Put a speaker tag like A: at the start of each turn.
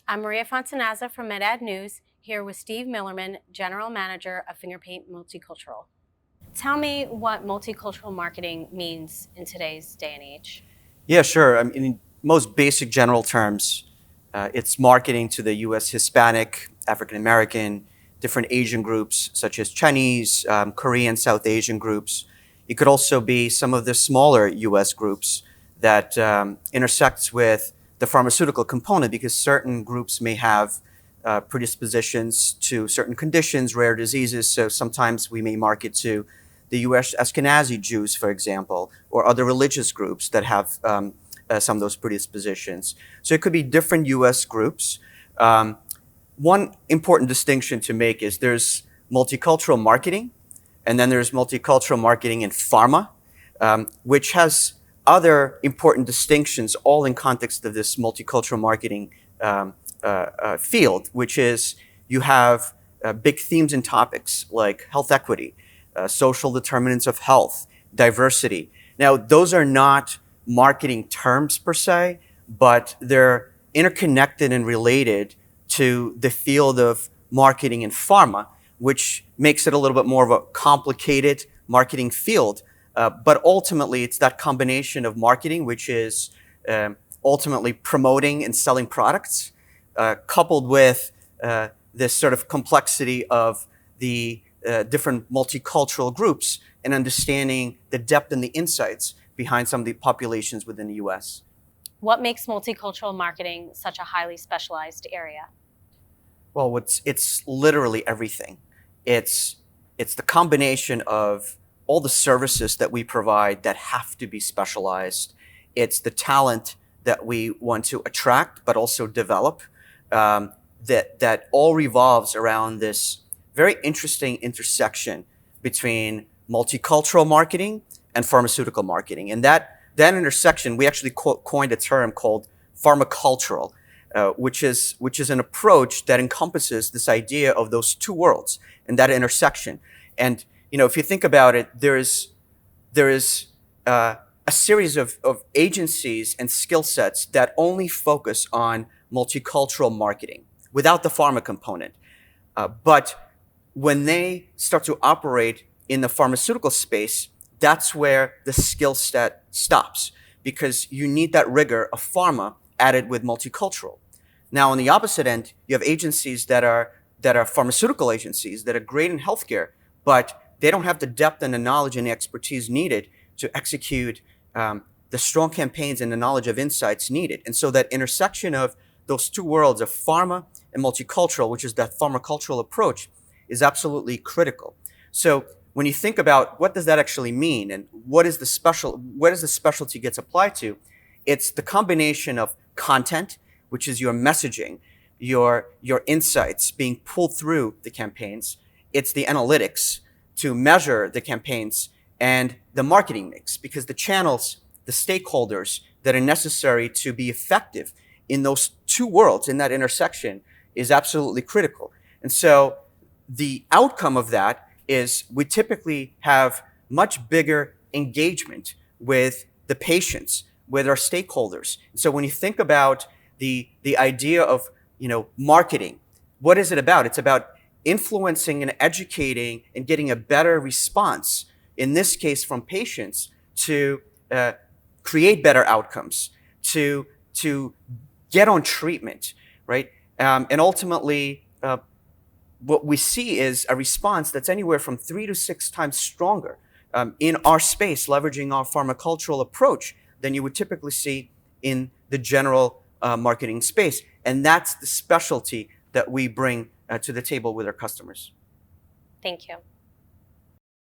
A: I'm Maria Fontanazza from MedAd News, here with Steve Millerman, General Manager of Fingerpaint Multicultural. Tell me what multicultural marketing means in today's day and age.
B: Yeah, sure. I mean, in most basic general terms, it's marketing to the U.S. Hispanic, African American, different Asian groups such as Chinese, Korean, South Asian groups. It could also be some of the smaller U.S. groups that intersects with the pharmaceutical component because certain groups may have predispositions to certain conditions, rare diseases. So sometimes we may market to the U.S. Ashkenazi Jews, for example, or other religious groups that have some of those predispositions. So it could be different U.S. groups. One important distinction to make is there's multicultural marketing, and then there's multicultural marketing in pharma, which has other important distinctions, all in context of this multicultural marketing field, which is you have big themes and topics like health equity, social determinants of health, diversity. Now, those are not marketing terms per se, but they're interconnected and related to the field of marketing in pharma, which makes it a little bit more of a complicated marketing field. But ultimately, it's that combination of marketing, which is ultimately promoting and selling products, coupled with this sort of complexity of the different multicultural groups and understanding the depth and the insights behind some of the populations within the U.S.
A: What makes multicultural marketing such a highly specialized area?
B: Well, it's literally everything. It's the combination of all the services that we provide that have to be specialized. It's the talent that we want to attract, but also develop. That all revolves around this very interesting intersection between multicultural marketing and pharmaceutical marketing. And that intersection, we actually coined a term called pharmacultural, which is an approach that encompasses this idea of those two worlds and that intersection. And if you think about it, there is a series of agencies and skill sets that only focus on multicultural marketing without the pharma component. But when they start to operate in the pharmaceutical space, that's where the skill set stops because you need that rigor of pharma added with multicultural. Now, on the opposite end, you have agencies that are pharmaceutical agencies that are great in healthcare, but they don't have the depth and the knowledge and the expertise needed to execute the strong campaigns and the knowledge of insights needed. And so that intersection of those two worlds of pharma and multicultural, which is that pharmacultural approach, is absolutely critical. So when you think about what does that actually mean and where does the specialty gets applied to, it's the combination of content, which is your messaging, your insights being pulled through the campaigns. It's the analytics to measure the campaigns and the marketing mix, because the channels, the stakeholders that are necessary to be effective in those two worlds, in that intersection, is absolutely critical. And so the outcome of that is we typically have much bigger engagement with the patients, with our stakeholders. So when you think about the idea of marketing, what is it about? It's about influencing and educating and getting a better response, in this case from patients, to create better outcomes, to get on treatment, right? And ultimately, what we see is a response that's anywhere from 3 to 6 times stronger in our space, leveraging our pharmacultural approach than you would typically see in the general marketing space. And that's the specialty that we bring to the table with our customers.
A: Thank you.